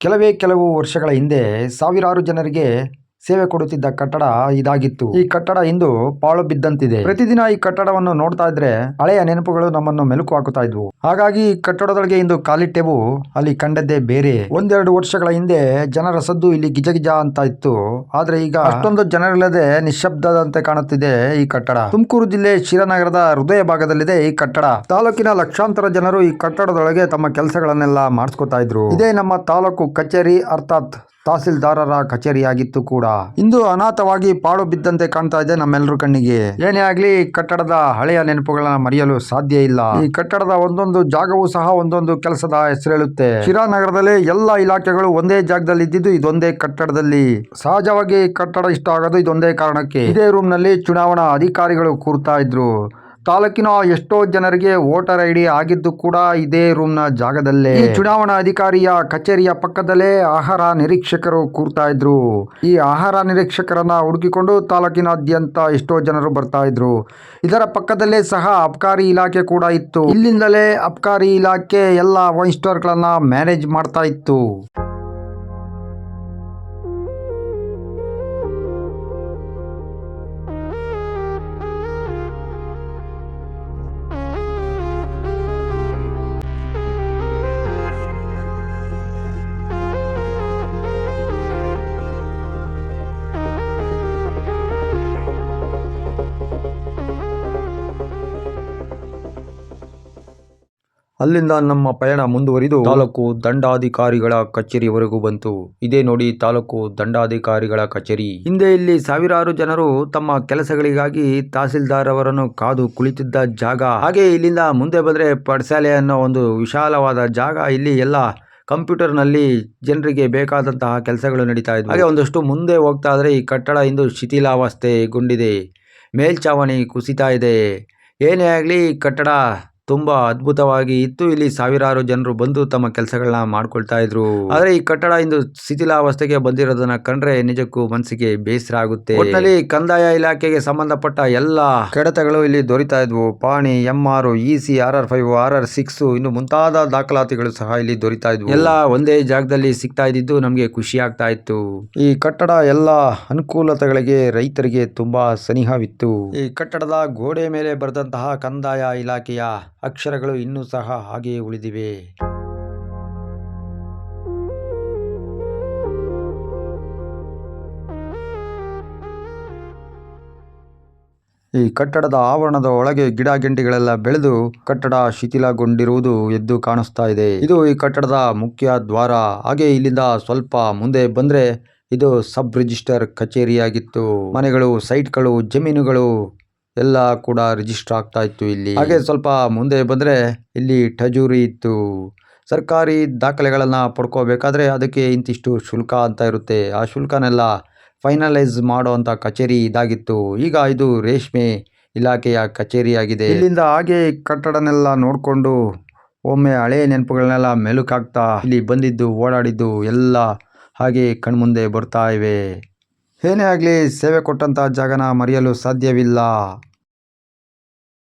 ಕೆಲವು ವರ್ಷಗಳ ಹಿಂದೆ ಸಾವಿರಾರು ಜನರಿಗೆ ಸೇವೆ ಕೊಡುತ್ತಿದ್ದ ಕಟ್ಟಡ ಇದಾಗಿತ್ತು. ಈ ಕಟ್ಟಡ ಇಂದು ಪಾಳು ಬಿದ್ದಂತಿದೆ. ಪ್ರತಿದಿನ ಈ ಕಟ್ಟಡವನ್ನು ನೋಡ್ತಾ ಇದ್ರೆ ಹಳೆಯ ನೆನಪುಗಳು ನಮ್ಮನ್ನು ಮೆಲುಕು ಹಾಕುತ್ತಾ ಇದ್ವು. ಹಾಗಾಗಿ ಈ ಕಟ್ಟಡದೊಳಗೆ ಇಂದು ಕಾಲಿಟ್ಟೆವು, ಅಲ್ಲಿ ಕಂಡದ್ದೇ ಬೇರೆ. ಒಂದೆರಡು ವರ್ಷಗಳ ಹಿಂದೆ ಜನರ ಸದ್ದು ಇಲ್ಲಿ ಗಿಜಗಿಜ ಅಂತ ಇತ್ತು. ಆದ್ರೆ ಈಗ ಅಷ್ಟೊಂದು ಜನರಿಲ್ಲದೆ ನಿಶ್ಶಬ್ದದಂತೆ ಕಾಣುತ್ತಿದೆ ಈ ಕಟ್ಟಡ. ತುಮಕೂರು ಜಿಲ್ಲೆ ಶಿರಾನಗರದ ಹೃದಯ ಭಾಗದಲ್ಲಿದೆ ಈ ಕಟ್ಟಡ. ತಾಲೂಕಿನ ಲಕ್ಷಾಂತರ ಜನರು ಈ ಕಟ್ಟಡದೊಳಗೆ ತಮ್ಮ ಕೆಲಸಗಳನ್ನೆಲ್ಲ ಮಾಡಿಸ್ಕೊತಾ ಇದ್ರು. ಇದೇ ನಮ್ಮ ತಾಲೂಕು ಕಚೇರಿ, ಅರ್ಥಾತ್ ತಹಸೀಲ್ದಾರರ ಕಚೇರಿಯಾಗಿತ್ತು ಕೂಡ. ಇಂದು ಅನಾಥವಾಗಿ ಪಾಳು ಬಿದ್ದಂತೆ ಕಾಣ್ತಾ ಇದೆ ನಮ್ಮೆಲ್ಲರ ಕಣ್ಣಿಗೆ. ಏನೇ ಆಗ್ಲಿ, ಕಟ್ಟಡದ ಹಳೆಯ ನೆನಪುಗಳನ್ನ ಮರೆಯಲು ಸಾಧ್ಯ ಇಲ್ಲ. ಈ ಕಟ್ಟಡದ ಒಂದೊಂದು ಜಾಗವೂ ಸಹ ಒಂದೊಂದು ಕೆಲಸದ ಹೆಸರೇಳುತ್ತೆ. ಶಿರಾನಗರದಲ್ಲಿ ಎಲ್ಲ ಇಲಾಖೆಗಳು ಒಂದೇ ಜಾಗದಲ್ಲಿ ಇದ್ದಿದ್ದು ಇದೊಂದೇ ಕಟ್ಟಡದಲ್ಲಿ. ಸಹಜವಾಗಿ ಕಟ್ಟಡ ಇಷ್ಟ ಆಗೋದು ಇದೊಂದೇ ಕಾರಣಕ್ಕೆ. ಇದೇ ರೂಮ್ ನಲ್ಲಿ ಚುನಾವಣಾ ಅಧಿಕಾರಿಗಳು ಕೂರ್ತಾ ಇದ್ರು. ತಾಲೂಕಿನ ಎಷ್ಟೋ ಜನರಿಗೆ ವೋಟರ್ ಐಡಿ ಆಗಿದ್ದು ಕೂಡ ಇದೇ ರೂಮ್ನ ಜಾಗದಲ್ಲೇ. ಈ ಚುನಾವಣಾ ಅಧಿಕಾರಿಯ ಕಚೇರಿಯ ಪಕ್ಕದಲ್ಲೇ ಆಹಾರ ನಿರೀಕ್ಷಕರು ಕೂರ್ತಾ ಇದ್ರು. ಈ ಆಹಾರ ನಿರೀಕ್ಷಕರನ್ನ ಹುಡುಕಿಕೊಂಡು ತಾಲೂಕಿನಾದ್ಯಂತ ಎಷ್ಟೋ ಜನರು ಬರ್ತಾ ಇದ್ರು. ಇದರ ಪಕ್ಕದಲ್ಲೇ ಸಹ ಅಬ್ಕಾರಿ ಇಲಾಖೆ ಕೂಡ ಇತ್ತು. ಇಲ್ಲಿಂದಲೇ ಅಬ್ಕಾರಿ ಇಲಾಖೆ ಎಲ್ಲ ವೈನ್ ಸ್ಟೋರ್ ಗಳನ್ನ ಮ್ಯಾನೇಜ್ ಮಾಡ್ತಾ ಇತ್ತು. ಅಲ್ಲಿಂದ ನಮ್ಮ ಪಯಣ ಮುಂದುವರಿದು ತಾಲೂಕು ದಂಡಾಧಿಕಾರಿಗಳ ಕಚೇರಿವರೆಗೂ ಬಂತು. ಇದೇ ನೋಡಿ ತಾಲೂಕು ದಂಡಾಧಿಕಾರಿಗಳ ಕಚೇರಿ. ಹಿಂದೆ ಇಲ್ಲಿ ಸಾವಿರಾರು ಜನರು ತಮ್ಮ ಕೆಲಸಗಳಿಗಾಗಿ ತಹಸೀಲ್ದಾರ್ ಅವರನ್ನು ಕಾದು ಕುಳಿತಿದ್ದ ಜಾಗ. ಹಾಗೆ ಇಲ್ಲಿಂದ ಮುಂದೆ ಬಂದ್ರೆ ಪಡಸಾಲೆ ಅನ್ನೋ ಒಂದು ವಿಶಾಲವಾದ ಜಾಗ. ಇಲ್ಲಿ ಎಲ್ಲ ಕಂಪ್ಯೂಟರ್ ನಲ್ಲಿ ಜನರಿಗೆ ಬೇಕಾದಂತಹ ಕೆಲಸಗಳು ನಡೀತಾ ಇದ್ವು. ಹಾಗೆ ಒಂದಷ್ಟು ಮುಂದೆ ಹೋಗ್ತಾ ಇದ್ರೆ ಈ ಕಟ್ಟಡ ಇಂದು ಶಿಥಿಲಾವಸ್ಥೆಗೊಂಡಿದೆ. ಮೇಲ್ಛಾವಣಿ ಕುಸಿತಾ ಇದೆ. ಏನೇ ಆಗ್ಲಿ, ಈ ಕಟ್ಟಡ ತುಂಬಾ ಅದ್ಭುತವಾಗಿ ಇತ್ತು. ಇಲ್ಲಿ ಸಾವಿರಾರು ಜನರು ಬಂದು ತಮ್ಮ ಕೆಲಸಗಳನ್ನ ಮಾಡ್ಕೊಳ್ತಾ ಇದ್ರು. ಆದ್ರೆ ಈ ಕಟ್ಟಡ ಇಂದು ಶಿಥಿಲಾವಸ್ಥೆಗೆ ಬಂದಿರೋದನ್ನ ಕಂಡ್ರೆ ನಿಜಕ್ಕೂ ಮನಸ್ಸಿಗೆ ಬೇಸರ ಆಗುತ್ತೆ. ಒಟ್ಟಿನಲ್ಲಿ ಕಂದಾಯ ಇಲಾಖೆಗೆ ಸಂಬಂಧಪಟ್ಟ ಎಲ್ಲ ಕಡತಗಳು ಇಲ್ಲಿ ದೊರೀತಾ ಇದ್ವು. ಪಾಣಿ, MR, EC, RR5, RR6 ಇನ್ನು ಮುಂತಾದ ದಾಖಲಾತಿಗಳು ಸಹ ಇಲ್ಲಿ ದೊರೀತಾ ಇದ್ವು. ಎಲ್ಲ ಒಂದೇ ಜಾಗದಲ್ಲಿ ಸಿಗ್ತಾ ಇದ್ದಿದ್ದು ನಮ್ಗೆ ಖುಷಿ ಆಗ್ತಾ ಇತ್ತು. ಈ ಕಟ್ಟಡ ಎಲ್ಲ ಅನುಕೂಲತೆಗಳಿಗೆ ರೈತರಿಗೆ ತುಂಬಾ ಸನಿಹವಿತ್ತು. ಈ ಕಟ್ಟಡದ ಗೋಡೆ ಮೇಲೆ ಬರೆದಂತಹ ಕಂದಾಯ ಇಲಾಖೆಯ ಅಕ್ಷರಗಳು ಇನ್ನೂ ಸಹ ಹಾಗೆಯೇ ಉಳಿದಿವೆ. ಈ ಕಟ್ಟಡದ ಆವರಣದ ಒಳಗೆ ಗಿಡ ಗೆಂಟಿಗಳೆಲ್ಲ ಬೆಳೆದು ಕಟ್ಟಡ ಶಿಥಿಲಗೊಂಡಿರುವುದು ಎದ್ದು ಕಾಣಿಸ್ತಾ ಇದೆ. ಇದು ಈ ಕಟ್ಟಡದ ಮುಖ್ಯ ದ್ವಾರ. ಹಾಗೆ ಇಲ್ಲಿಂದ ಸ್ವಲ್ಪ ಮುಂದೆ ಬಂದ್ರೆ ಇದು ಸಬ್ ರಿಜಿಸ್ಟರ್ ಕಚೇರಿಯಾಗಿತ್ತು. ಮನೆಗಳು, ಸೈಟ್ಗಳು, ಜಮೀನುಗಳು ಎಲ್ಲ ಕೂಡ ರಿಜಿಸ್ಟರ್ ಆಗ್ತಾ ಇತ್ತು ಇಲ್ಲಿ. ಹಾಗೆ ಸ್ವಲ್ಪ ಮುಂದೆ ಬಂದ್ರೆ ಇಲ್ಲಿ ಟಜೂರಿ ಇತ್ತು. ಸರ್ಕಾರಿ ದಾಖಲೆಗಳನ್ನ ಪಡ್ಕೋಬೇಕಾದ್ರೆ ಅದಕ್ಕೆ ಇಂತಿಷ್ಟು ಶುಲ್ಕ ಅಂತ ಇರುತ್ತೆ. ಆ ಶುಲ್ಕನೆಲ್ಲ ಫೈನಲೈಸ್ ಮಾಡುವಂತ ಕಚೇರಿ ಇದಾಗಿತ್ತು. ಈಗ ಇದು ರೇಷ್ಮೆ ಇಲಾಖೆಯ ಕಚೇರಿಯಾಗಿದೆ. ಇಲ್ಲಿಂದ ಹಾಗೆ ಕಟ್ಟಡನೆಲ್ಲ ನೋಡ್ಕೊಂಡು ಒಮ್ಮೆ ಹಳೆ ನೆನಪುಗಳನ್ನೆಲ್ಲ ಮೆಲುಕಾಗ್ತಾ ಇಲ್ಲಿ ಬಂದಿದ್ದು, ಓಡಾಡಿದ್ದು ಎಲ್ಲ ಹಾಗೆ ಕಣ್ಮುಂದೆ ಬರ್ತಾ ಇವೆ. ಏನೇ ಆಗ್ಲಿ, ಸೇವೆ ಕೊಟ್ಟಂತ ಜಾಗನ ಮರೆಯಲು ಸಾಧ್ಯವಿಲ್ಲ.